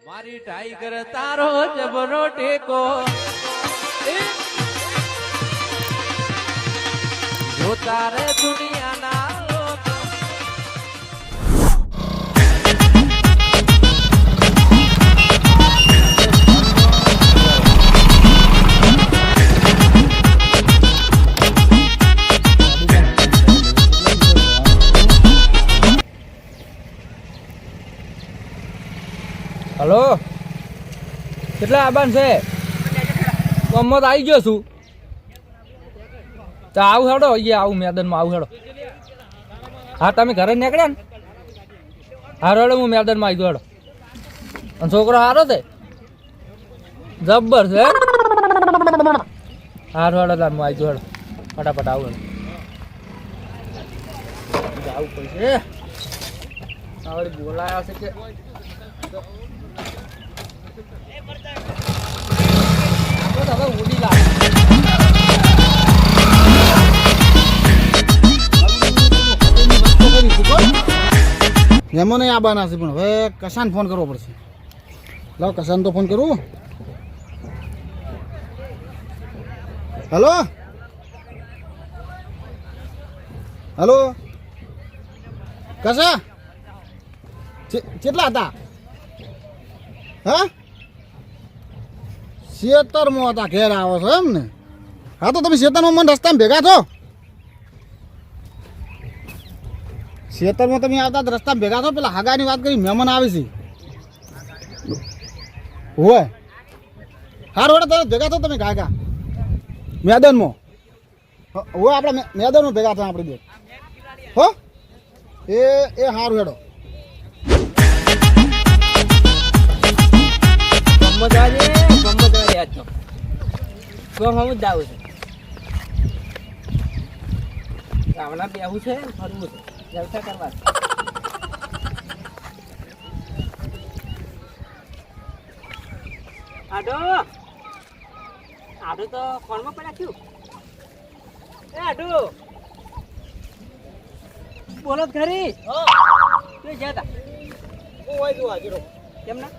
મારી ટાઈગર તારો જબરો ટેકો જો તારે દુનિયાના લોકો હલો કેટલા આબાન છે ગમત આવી ગયો છું તો આવું હેડો અહીંયા આવું મેદાનમાં આવું હેડો હા તમે ઘરે નીકળ્યા ને હારો હેડો હું મેદાનમાં આવી ગયો હેડો અને છોકરો હારો છે જબ્બર છે હારો હેડો તાર હું આવી ગયો હેડો ફટાફટ આવું હેડો આવું પડશે આવડે બોલાયા છે કે ઉડી લાગે એમાં નહીં આવવાના છે પણ હવે કશાને ફોન કરવો પડશે. લાવ કશાને તો ફોન કરું. હલો હલો કશા કેટલા હતા? હા 76 હતા. ઘેર આવો છો એમ ને? હા તો તમે 76 મને રસ્તામાં ભેગા છો? 76 તમે આવતા રસ્તામાં ભેગા છો? પેલા હાગાની વાત કરી મહેમાન આવે છે. હોય હાર વડે તમે ભેગા છો? તમે ગાયકા મેદાનમાં હોય આપણે મેદાનમાં ભેગા થયા આપણે બે હો એ હારું હેડો. ગામના બેહું છે ફરવું છે જલસા કરવા આડો આડો તો ફોનમાં પડ્યા છું. એ આડો બોલો ખરી તું જતા કેમ ના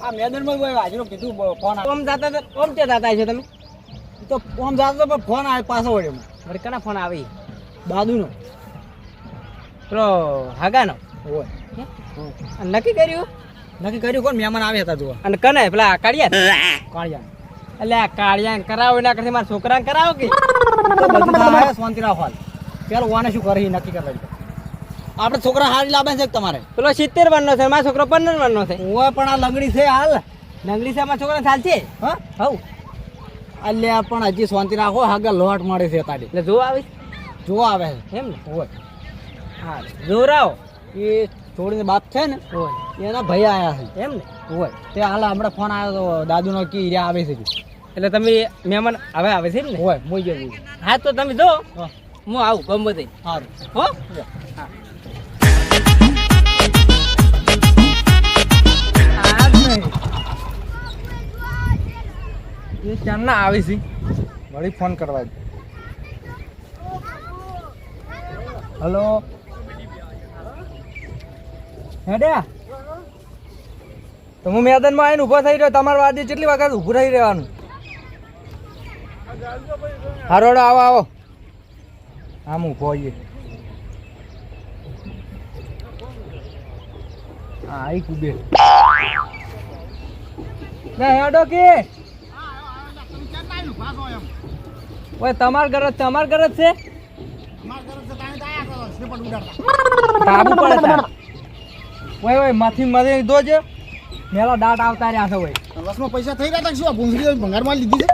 આ મેદાનમાં હાજરો કીધું ફોન ઓમ જાતા ઓમ તે જાતા છે તમે તો ઓમ જાતો પણ ફોન આવે પાછો વળ્યો વળી કના ફોન આવે દાદુનો પેલો હાગાનો હોય નક્કી કર્યું કોણ મહેમાન આવે હતા જોવા અને કને પેલા કાળિયા એટલે આ કાળિયા કરાવો એના કરતી મારા છોકરાને કરાવો કે બધું થાય શાંતિ રાખો પેલો વાને શું કરે નક્કી કરવા આપણે છોકરા હારી લાવે છે તમારે પેલો 70 વર્ષનો છે મારો છોકરો 15 વર્ષનો છે ઓય પણ આ લંગડી છે હાલ લંગડી છે અમારા છોકરા ચાલ છે હા હવ અલ્યા પણ હજી શાંતિ રાખો આગળ લોટ મળે છે તાડી એટલે જોવા આવે છે એમ ને હોય હા જોરાવ એ છોડીને બાપ છે ને હોય એના ભાઈ આયા છે એમ ને હોય તે હાલ હમણાં ફોન આવ્યો તો દાદુનો કી હીરા આવે છે એટલે તમે મહેમાન હવે આવે છે ને હોય મોઈ ગયો હા તો તમે જો હું આવું ગમે તે સારું હો હા એ ચાંદના આવે છે વળી ફોન કરવા હલો હેડ્યા તો હું મેદાનમાં આવીને ઊભો થઈ રહ્યો તમારા વાદે કેટલી વખત ઊભું રહી રહેવાનું હારોડો આવો આમ ઊભો આવીએ હા આવી કુબેર ના હેડો કે ઓય તમાર ઘર છે કાબુ પડે તાર ઓય માથી મદે દોજે મેલા દાટ આવતા રહ્યા છે ઓય વસમાં પૈસા થઈ રહ્યા હતા શું ભૂંગળી ભંગારમાં લીધી છે?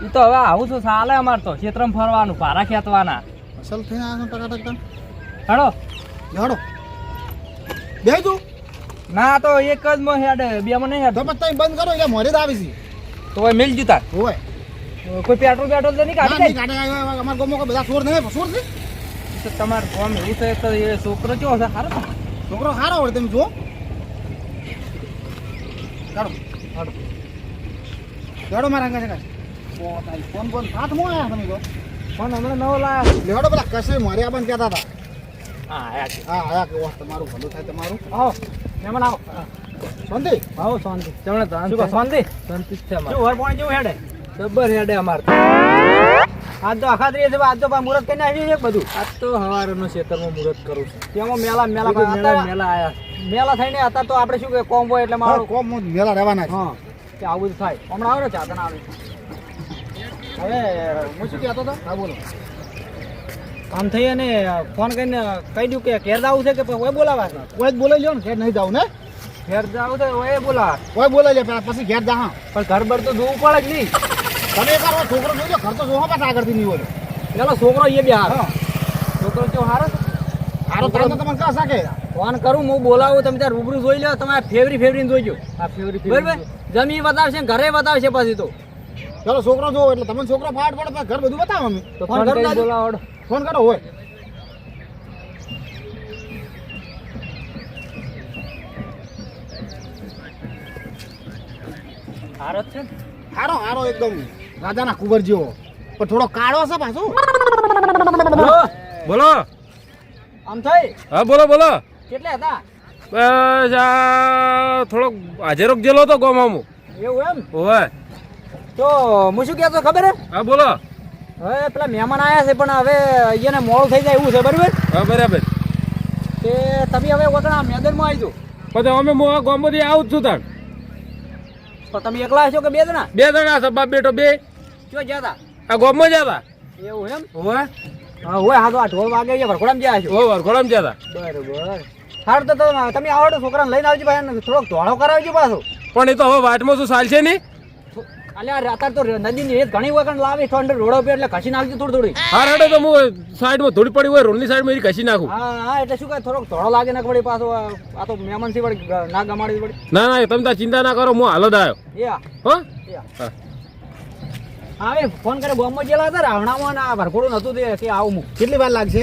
ઈ તો હવે આવું તો ચાલે અમાર તો ક્ષેત્રમાં ફરવાનું ભારા ખેતવાના અસલ થઈને આવ્યા છો ટકા હેડો હેડો બે તું ના તો એક જ મો હેડ બે માં નહીં હેડ તો તમે બંધ કરો એટલે મોરે જ આવી છે તો ઓય મિલ જતા હોય કોઈ પેટ્રોલ તો નહીં કાઢી ગાડે અમારા ગામમાં કોઈ બધા ચોર નહીં ચોર છે તમારે ફોન એવું છે તો એ છોકરો કેવો છે સારો છોકરો સારો હોય તમે જુઓ કાઢો લેડો મારા અંગા ફોન હાથમાં આવ્યા તમે તો ફોન હમણાં નવો લાયા લેડો પેલા કશે મારે આપણને કહેતા હતા હા આયા છે હા આયા કે તમારું ભલું થાય તમારું આવો મહેમાન આવો શાંતિ આવો શાંતિ જમણે શું કહો, શાંતિ શાંતિ જ છે શું વર પાણી જેવું હેડે જબર હેડે અમાર આજ તો અખાત્રી છે આજ તો મુહૂર્ત કરીને આવી છે બધું આજ તો હવારનો ખેતરમાં મુહૂર્ત કરું છું તેમાં મેલા મેલા મેલા હતા. મેલા આયા મેલા થઈને હતા તો આપણે શું કે કોમ હોય એટલે હા મારું કોમ મેલા રહેવાના છે હા કે આવું બધું થાય હમણાં આવે ને ચાતન આવે હવે હું શું કહેતો હતો હા બોલો કામ થઈ અને ફોન કરીને કહી દઉં કે ઘેર જવું છે કે પછી ઓય બોલાવા છે કોઈ જ બોલાઈ લ્યો ને ઘેર નહીં જાવ ને ઘેર જવું છે ઓય બોલાવા કોઈ બોલાઈ લે પેલા પછી ઘેર જા હા પણ ઘર બર તો જોવું પડે જ નહીં તમે એક વાર છોકરો જોજો ઘર તો જોવા પાછા આગળથી નહીં હોય પેલો છોકરો એ બી હારો હા છોકરો કેવો હારો છે? હારો ટાઈમ તો તમને કહા શકે ફોન કરું હું બોલાવું તમે ત્યાં રૂબરૂ જોઈ લો તમારે ફેવરી જોઈજો આ ફેવરી બરાબર જમી બતાવશે ને ઘરે બતાવશે પછી તો ચાલો છોકરો જો એટલે તમને છોકરો ફાટ પડે પછી ઘર બધું બતાવો અમે તો ફોન ફોન કરું કરી દાદુ? બોલાવડો ફોન કરો હોય હારો જ છે ને? હારો હારો એકદમ રાજાના કુંવર જેવો પણ થોડો કાળો છે પાછો બોલો આમ થઈ હા બોલો બોલો કેટલા હતા બસ આ થોડોક હાજરોક જેલો તો ગોમામું એવું એમ ઓય તો હું શું કહેતો ખબર હે હા બોલો હવે પેલા મહેમાન આવ્યા છે પણ હવે અહીંયાને મોડું થઈ જાય એવું છે બરાબર હા બરાબર કે તમે હવે વગણા મેદાનમાં આવી જાઓ પછી અમે હું આ ગોમમાંથી આવું જ છું તાણ તો તમે એકલા હશો કે બે જણા બે જણા છે બાપ બેટો બે ક્યાં ગયા હતા આ ગોમમાં જ હતા એવું એમ ઓય હા હોય હા તો આ ઢોલ વાગે છે ભરખોડામાં ગયા છો ઓ વરખોડામાં જ હતા બરોબર સારું તો તમે આવો તો છોકરાને લઈને આવજો ભાઈ અને થોડોક ધોળો કરાવજો પાછો પણ એ તો હવે વાટમાં શું ચાલશે નહીં અલ્યા અત્યારે તો નદીની રેત ઘણી વખત લાવી ઠંડ રોડો પર એટલે ઘસી નાખજો થોડી થોડી હા રેડો તો હું સાઈડમાં થોડી પડી હોય રોડની સાઈડમાં એ ઘસી નાખું હા હા એટલે શું કહે થોડોક ધોળો લાગે ના વળી પાછો આ તો મહેમાન થી વળી ના ગમાડી વળી ના ના તમે તાર ચિંતા ના કરો હું હાલો જ આવ્યો એ હા હો એ હા હા. હા એ ફોન કરે બોમ્બમાં ગયેલા હતા રાવણામાં ને આ ભરખોડું નતું તે કે આવું હું કેટલી વાર લાગશે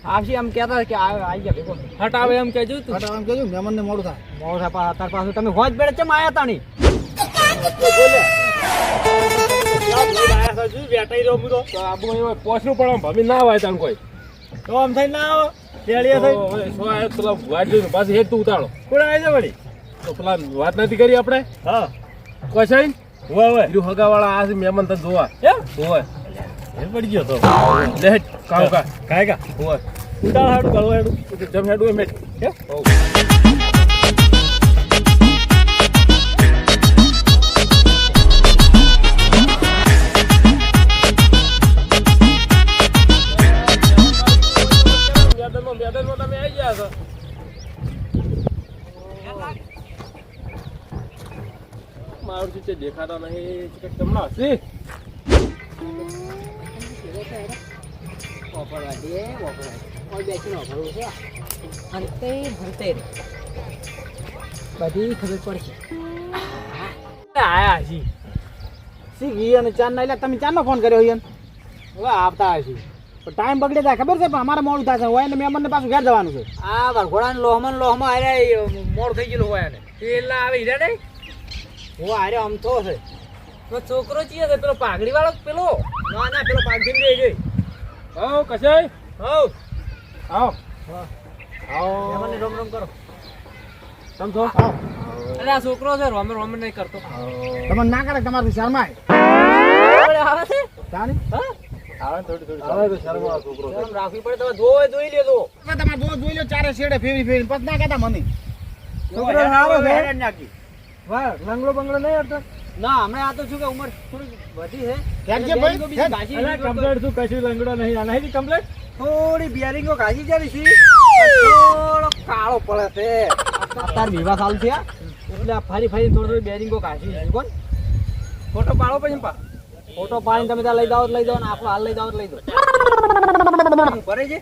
આવશે એમ કહેતા કે આવી ગયા ભેગો હટ આવે એમ કહેજો તું ફટાફટ એમ કહેજો મહેમાનને મોડું થાય મોડું થાય અત્યાર પાછું તમે હોજ બેડે ચમ આયા તા નહીં પોસરું પણ ભમી ના આવે તાણ કોઈ તો આમ થઈ ના આવો તેડીએ પેલા વાત જોઈને પાછી હેડ તું ઉતાળો કોણ આવી છે વળી તો પેલા વાત નથી કરી આપણે હા કશાઈ હોય હોય બીજું હગાવાળા આ છે મહેમાન તને જોવા એમ હોય એ પડી ગયો તો લે હેડ કાવ કા કાય કા હોય ઉડાળ હાડું ગળો હાડું જમ હેડું એમ હેડ હે મેદાનમાં તમે આવી ગયા છો મારું ચીચે દેખાતા નહીં તમને હસી વાપરવા દે વાપરવા કોઈ બેસીને વાપરવું છે હંતે હંતે બધી ખબર પડશે આયા હજી શી ગઈ અને ચાર ના એટલે તમે ચારનો ફોન કર્યો ઈયન હવે આવતા હજી પણ ટાઈમ બગડે જાય ખબર છે પણ અમારે મોડું થાય છે હોય ને મહેમાનને પાછું ઘેર જવાનું છે આ વરઘોડાને લોહમાં આર્યા મોડ થઈ ગયેલું હોય ને પેલા આવે હીરા નહીં હું આર્યો અમથો છે તો છોકરો ચીએ છે પેલો પાઘડી વાળો પેલો ના ના પેલો પાઘડી રહી ગઈ હો કશાઈ હવ આવો મહેમાનને રોમ રોમ કરો તમ છો અરે આ છોકરો છે રોમ રોમ નહીં કરતો તમે ના કરે તમારી શરમાય આવે છે જાણી હા આવે થોડી થોડી આવે તો શરમ આવે છોકરો શરમ રાખવી પડે તમે જોઈ લેજો હવે તમારે જોઈ લો ચારે શેડે ફેરી ફેરી પછી ના કહેતા મને છોકરો સારો છે નાખી વાહ લંગડો બંગડો નહીં હતો ના હમણાં આ તો શું કે ઉંમર થોડી વધી છે ક્યાં છે ભાઈ? કમ્પ્લેટ શું કશું લંગડો નહીં આ નહીં કમ્પ્લેટ થોડી બિયારિંગો ઘાસી જાય છે થોડો કાળો પડે છે તાર વિવાહ ચાલુ થયા એટલે આ ફરી ફરી થોડી થોડી બેરિંગો ઘાસી છે કોણ ફોટો પાડો પછી ફોટો પાડીને તમે ત્યાં લઈ જાઓ તો લઈ જાઓ ને આપણો હાલ લઈ જાઓ તો લઈ દો ભરે છે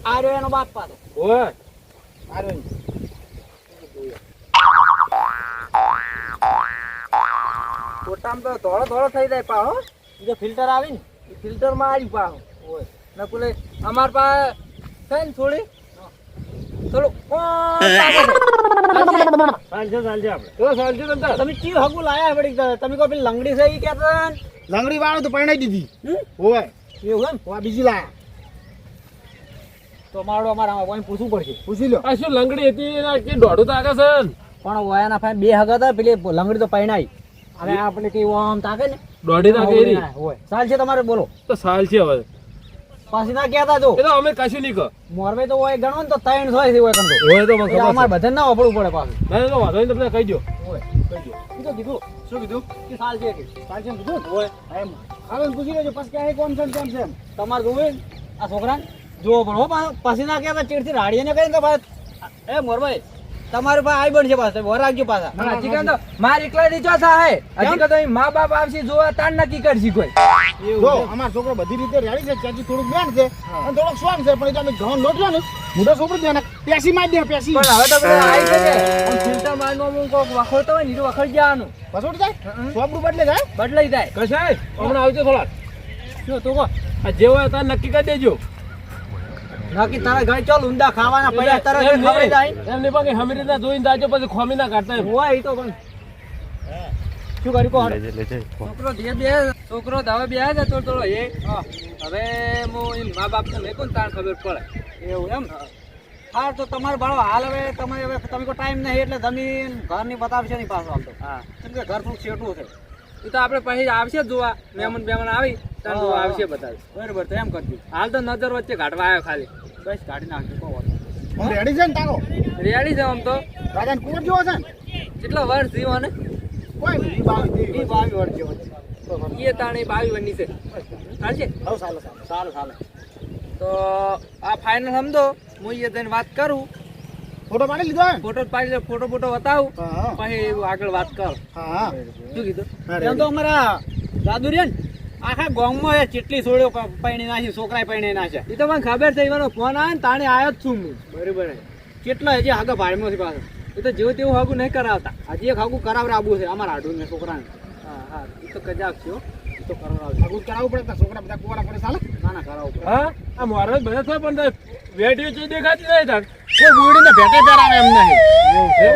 આ રહ્યો એનો બાપ પાડો ઓય ફોટામાં તો ધોળો ધોળો થઈ જાય પાડો જે ફિલ્ટર આવી ને એ ફિલ્ટરમાં આવી પાડો હોય ને પેલે અમાર પાસે છે ને થોડી થોડું તમે ચી હગું લાયા વળી તમે કહો પેલી લંગડી છે એ કહેતા લંગડી વાળો તો પરણાઈ દીધી હોય એવું એમ બીજી લાયા તો મારો અમારે આમાં પૂછવું પડશે. પૂછી લો. આ શું લંગડી હતી એના કે દોઢું તો આગળ છે ને. પણ ઓયાના ફાઈન બે હગા હતા, પેલી લંગડી તો પૈણાઈ. હવે આ પેલી કઈ આમ તાકે ને દોઢી તો આગળ એરી. હોય સાલ છે તમારે, બોલો. તો સાલ છે હવે. પાછી ના કહેતા જો એ તો અમે કશું નહીં કહો. મોરબે તો હોય ગણો ને તો 3 હોય છે હોય કંદો. હોય તો મને એટલે ખબર અમારે બધાને ના વાપરવું પડે પાછું. છે. ના તો વાંધો નહીં, તમને કહી દો. હોય કીધું કીધું શું કીધું? કે સાલ છે કે સાલ છે એમ કીધું હોય એમ હાલો ને પૂછી લેજો પછી ક્યાં કોમ છે ને કેમ છે એમ. તમારે જોવું આ છોકરા જોવો પણ હો પાછી ના કહેતા ચીડથી રાડીને કરીને તો પાછા એ મોરભાઈ તમારું પાસે આઈ બનશે પાછા વર રાખજો પાછા. હજી કાં તો માર એકલા ની ચોથા હે હજી કાં તો અહીં મા બાપ આવશે જોવા તાર નક્કી કરશી કોઈ. જો અમારો છોકરો બધી રીતે રેડી છે, ચાચી થોડુંક બેન છે અને થોડોક સ્વાંગ છે, પણ એ તો અમે ઘઉં લોટ ને મોઢો છોકરો દે ને પેસી મારી દે પેસી પણ હવે તો પેલો આઈ છે ને ફિલ્ટર મારનો હું કોક વખોડતો હોય ને તો વખડ જવાનું પસોડ જાય સોબરું બદલે જાય. બદલાઈ જાય. કશાય હમણાં આવજો થોડા. શું તું કહો આ જે હોય તાર નક્કી કરી દેજો. નક્કી તારા ઘરે ચાલ ઊંડા ખાવાના પૈસા તરત એમ ખબર નહીં. જાય એમ નહીં પણ હમી રીતના જોઈને જાજો પછી ખોમી ના કાઢતા એમ. હોય એ તો પણ શું કર્યું કહો છોકરો ધીરે બે છોકરો તો હવે બે જ હતો થોડો એ હવે હું એમ મા બાપ ને મેં તાર ખબર પડે. એવું એમ હા તો તમારો બાળો હાલ હવે તમે કોઈ ટાઈમ નહીં એટલે જમીન ઘરની બતાવશે નહીં પાછું આમ તો હા કેમ કે ઘર થોડુંક છેટું છે એ તો આપણે પછી આવશે જ જોવા મહેમાન બેમાન આવી તાર જોવા આવશે બધા. બરાબર તો એમ કરજો હાલ તો નજર વચ્ચે કાઢવા આવ્યો ખાલી. બસ કાઢી નાખજો કહો વાંધો નહીં. હું રેડી છે ને તારો રેડી છે આમ તો રાજાને કુંવર જેવો છે ને કેટલો વર્ષ જીવો ને કોઈ નહીં, 22 ઈ 22 વર્ષ જેવો છે. એ તાણી 22 વર્ષની છે ચાલશે. હવ સાલો સાલો સારું સારું તો આ ફાઇનલ સમજો હું એ જઈને વાત કરું, ફોટો પાડી લીધો હે? ફોટો પાડી લે, ફોટો બતાવું હા પછી આગળ વાત કર. હા હા શું કીધું? એમ તો અમારા દાદુ રે ને આખા ગામમાં એ ચેટલી સોળીઓ પૈણી નાખી, છોકરાએ પૈણી નાખ્યા. એ તો મને ખબર છે, એવાનો ફોન આવે ને તાણે આવ્યો જ છું હું. બરાબર કેટલા હજી આગળ ભાડમાં છે પાછું. એ તો જેવું તેવું હાગું નહીં કરાવતા. હજી એક આગું કરાવરે આબુ છે અમારા હાડું ને છોકરાને. હા હા એ તો કજાક છે હો. ઈ તો કરાવરાવજો. આગળ કરાવવું પડે તારા છોકરા બધા કુંવારા પડે ચાલે. ના ના કરાવવું પડે. હા આ મારા બધા થાય પણ વેડિયો ચી દેખાતી નહીં તાર. કોઈ બુડીને ભેટે પહેરાવે એમ નહીં.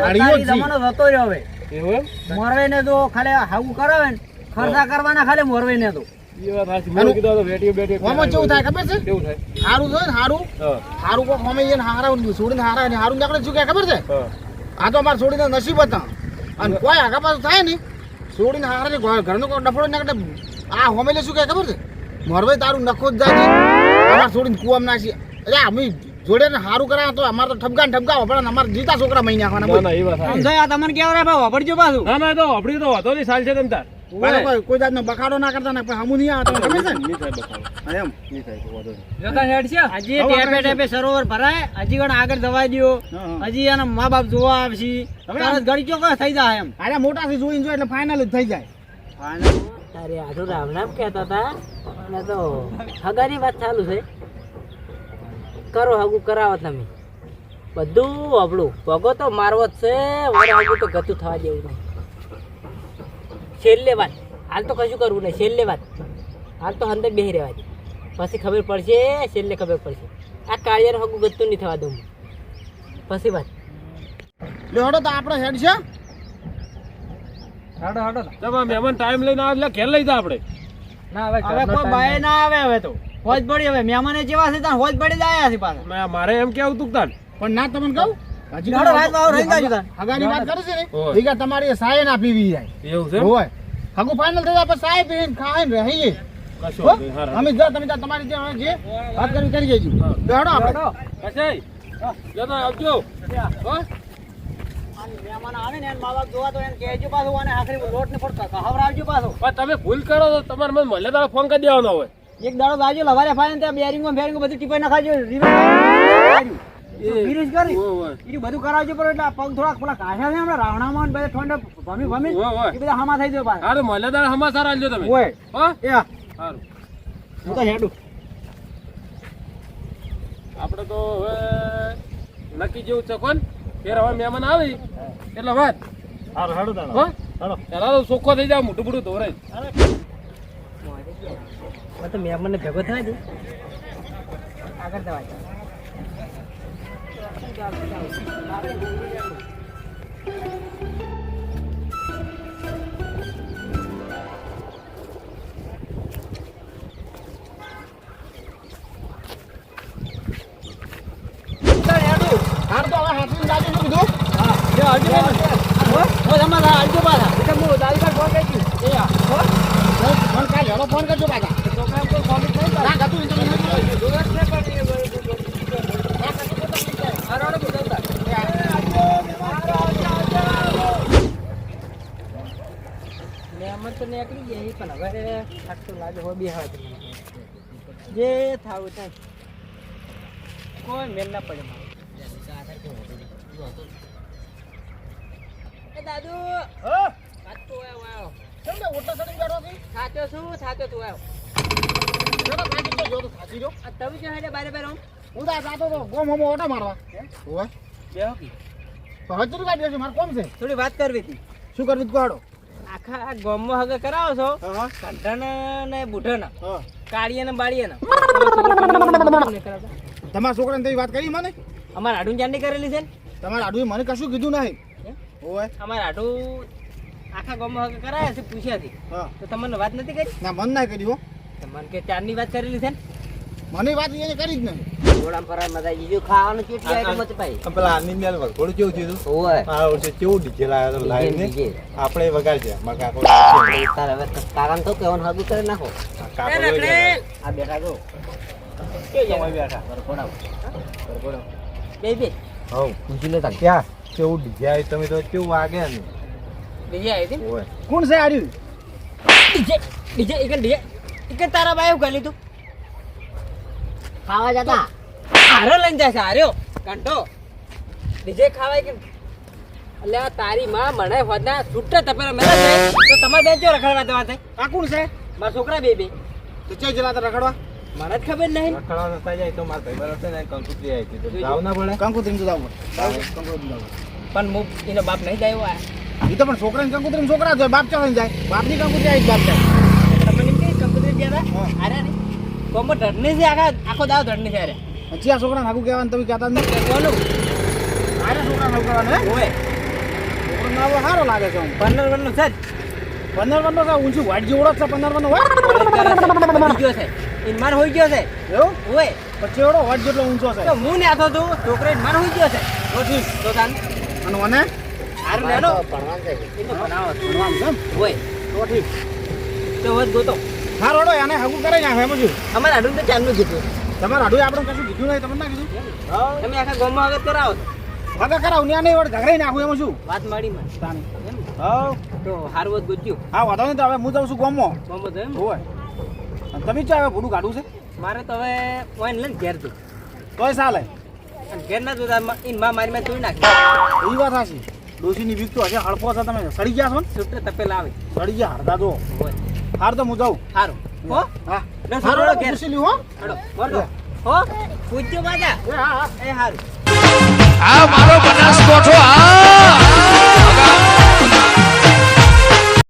અત્યારે ઈ જમાનો જતો રહ્યો હવે. એવું એમ? મોરવે ને તો ખાલી હાગું કરાવે ને ખર્ચા કરવાના ખાલી મોરવે ને તો. એ વાત સાચી. મેં કીધું આ તો વેડિયો બેડિયો આમાં કેવું થાય ખબર છે? કેવું થાય? હારું છે ને હારું હા હારું કોક અમે એને હારા છોડીને હારા ને હારું નીકળે શું કે ખબર છે? હા આ તો અમારે છોડીને નસીબ હતા અને કોઈ આગા પાછું થાય ને છોડીને હારા ઘરનો કોઈ ડફડો નીકળે આ હોમેલે શું કે ખબર છે? મોરભાઈ તારું નખો જ જાય છે અમારે છોડીને કુવામાં નાખી. અરે અમે જોડે ને હારું કરાવે તો અમારે તો ઠપકા ને ઠપકા પડે ને અમારે જીતા છોકરા મહી ના નાખવાના. ના એ વાત સાચી. સમજાય આ તમને કેવું રે ભાઈ વાપરજો પાછું. ના ના એ તો આપડી તો વાતો નહીં સાલ છે તમ તાર. કોઈ જાતનો બખાડો ના કરતા ને હમું નહીં આવતો ખબર છે ને? નહીં થાય બતાવો. હા, એમ નહીં થાય તો વાંધો નહીં. જતા હેડ છે. હજી ટેપે ટેપે સરોવર ભરાય, હજી પણ આગળ જવા દ્યો. હા. હજી એના મા બાપ જોવા આવશે. હવે તરત ઘડી ચોક્કસ થઈ જાય એમ. અરે મોટાથી જોઈને જો એટલે ફાઇનલ જ થઈ જાય. તારે આટલું રામ નામ કહેતા હતા અને તો હગાની વાત ચાલુ છે. કરો હગું કરાવો તમે બધું આપણું ભગો તો મારવો જ છે. વર હગું તો ગતું થવા જેવું નહીં. છેલ્લે વાત હાલ તો કશું કરવું નહીં. છેલ્લે વાત હાલ તો અંદર બેસી રહેવા દે, પછી ખબર પડશે. છેલ્લે ખબર પડશે. આ કાળિયાનું હગું ગતું નહીં થવા દઉં પછી વાત. લે હડો તો આપણો હેડ છે. હાડો હાડો. ચાલ આ મહેમાન ટાઈમ લઈને આવે એટલે ઘેર લઈ જા આપણે. ના હવે હવે કોઈ બાય ના આવે હવે તો હોજ પડી. હવે મહેમાને જેવા છે ત્યાં હોજ પડી જાય છે પાછા. મારે એમ કેવું તું તાર. પણ ના તમને કહું હજી હાડો રાત વાવ રહી જાય તાર. હગાની વાત કરે છે ને હોય. ભેગા તમારી સાય ના પીવી જાય એવું છે એમ? હોય હગું ફાઇનલ થઈ જાય પછી સાય પીને ખાય ને રહીએ. કશો હો? વાંધો નહીં. હારા. અમે જા તમે જા તમારી જે વાત કરી જઈજો. તો હેડો આપણે કશાય? જતો આવજો. હો? અને મહેમાન આવે ને એના મા બાપ જોવા તો એને કહેજો પાછું અને આખરી લોટ ને ફોડ ખવડાવજો પાછો. પણ તમે ભૂલ કરો તો તમારે મને મળે તારે ફોન કરી દેવાનો હોય. એક દાડો બાજુ લવારે ફાઈને ત્યાં બેરિંગો ફેરિંગો બધું ટીપાઈ નાખાજો. ફિનિશ કરી હોય, હોય. એ બધું કરાવજો પર એટલે આ પગ થોડાક પેલા કાઢ્યા છે હમણાં રાવણામાં ને બધા ઠંડ ભમી ભમી હોય, હોય. એ બધા હામા થઈ જાય પાછા. હારું મળે તારે સમાચાર આલજો તમે. હોય હો? એ હારું. હું તો હેડું. આપણે તો હવે નક્કી જેવું છે કોણ ફેર હવે મહેમાન આવી એટલે વાત. હો? પેલા તો ચોખ્ખો થઈ જાય મોટું મોટું ધોરાય. તો મહેમાનને ભેગો થવા દે આગળ જવા દે. આવજો હો તમારા આવજો પાછા એટલે હું તારી પાસે ફોન કરી દઉં એ હો ફોન કાલ હેડો ફોન કરજો પાછા છોકરા કોઈ ફોન નહીં ના કાતું ઇન્ટરવ્યુ જરૂરત છે પણ હારો બોલતા મહેમાન તો નીકળી ગયા પણ હવે થાક તો લાગે હોય બેહવા દે જે થાવ થાય કોઈ મેલ ના પડે એ દાદુ હા સાચો આવ્યો કેમ ને ઓટો સડી બેઠો છે સાચો શું સાચો તું આવ્યો ચલો કાકી તો જો તો સાચી જો આ તમે જો હેડે બારે બારે હું તો જાતો તો ગોમ હમો ઓટો મારવા ઓય બેહો કી તો હજુ કાઢ્યો છે માર કોમ છે થોડી વાત કરવી હતી શું કરવી તું કાઢો આખા ગામમાં હગે કરાવો છો હા કંઠાના ને બુઢાના હા કાળીયા ને બાળીયા તમારા છોકરાને તેવી વાત કરી મને અમારે આડું ચાંદી કરેલી છે ને તમારા આડુએ મને કશું કીધું નહીં એમ? ઓય અમારે આડું આખા ગામમાં હગે કરાયા છે પૂછ્યાથી હા તો તમને વાત નથી કરી ના મન ના કર્યું હો તમને કે ચારની વાત કરેલી છે ને મને વાત એને કરી જ નહીં ઘોડામાં ફરાય મજા જીજુ ખાવાનું કેટલી આઈટમ હતી ભાઈ પેલા આની મેલ વગોડું કેવું થયું ઓય આ વર્ષે કેવું ડીજે લાવ્યો તો લાઈન ને ડીજે. આપણે વગાડજે મારા કાકો તારે હવે કાકાને તો કેવાનું હાગું કરી નાખો કાકો એ રખડે. આ બેઠા જો કે જાય? બેઠા બે બે હવ પૂછી લેતા ક્યાં કેવું ડીજે આવ્યું તમે તો કેવું વાગે ને બીજે આવી હતી ઓય કોણ છે આડ્યું ડીજે ડીજે એક તારા બાય હું ગલી તું ખાવા જતા હારો લઈને જાય છે હાર્યો કંટો ડીજે ખાવાય કે એટલે આ તારી માં મને હોદના છૂટા તપેલા મેલા છે તો તમારે બેન ચો રખડવા દેવા થાય આ કોણ છે મારા છોકરા બે બે તો ચે જલા રખડવા મને જ ખબર નહીં રખડવા નતા જાય તો મારા ભાઈ બરાબર છે ને કંકુત્રી આવી હતી તો જાવ ના પડે કંકુત્રીમ તો જાવ કંકુત્રીમ જાવ પણ હું એનો બાપ નહીં જાય એ તો પણ છોકરાને કંકુત્રીમ છોકરા જ હોય બાપ ચાલે જાય બાપની કંકુત્રી આવી બાપ જાય તમે એમ કે કંપની ગયા હતા અરે ને કોમો ધડની છે આખો દાવ ધડની છે અરે પછી આ છોકરાને હાકું કહેવાનું તમે કહેતા જ નહીં કોનું આરે છોકરાને હાકું કહેવાનું હે ઓય છોકરાનો નામ સારો લાગે છે આમ. 15 વર્ષનો છે જ. 15 વર્ષનો છે ઊંચું વાટ જેવડો જ છે 15 વર્ષનો હોય હોઈ ગયો છે ઈનમાન હોઈ ગયો છે એવું ઓય પછી એવડો વાટ જેટલો ઊંચો છે તો હું ને આતો તું છોકરો ઈનમાન હોઈ ગયો છે તો ઠીક તો તાન અને મને હારું લેનો ભણવાનું છે એનો બનાવો છે. ભણવાનું છે એમ? ઓય તો ઠીક તો હોત ગોતો હા રોડો એને હાકું કરે નાખે એમ જ અમારે આડું તો ચાંદનું કીધું તમારે આડું આપણે કશું કીધું નહીં તમને ના કીધું તમે આખા ગામમાં આગળ કરાવો છો. વાગા કરાવ ને નહીં વડ ઘરે નાખું એમ શું વાત માડી માં તાણી એમ હા તો હારું હોત ગોત્યું હા વાંધો નહીં તો હવે હું જાઉં છું ગામમાં ગામમાં તો એમ હોય અને તમે ચા હવે ભૂડું કાઢવું છે મારે તો હવે ઓઈન લઈને ઘેર તું તોય ચાલે અને ઘેર ના જોતા ઈન માં મારી માં તોડી નાખી એ વાત સાચી ડોશીની બીક તો હશે હળફો છે તમે સડી ગયા છો ને છૂટે તપેલા આવે સડી ગયા હળદા જો ઓય હાર તો હું જાઉં હારું હો હા દસ હારો રોડો ઘેર. પૂછી લ્યું હો હડો મોરતો હો પૂછજો બાજા એ હા હા એ હારું આ મારો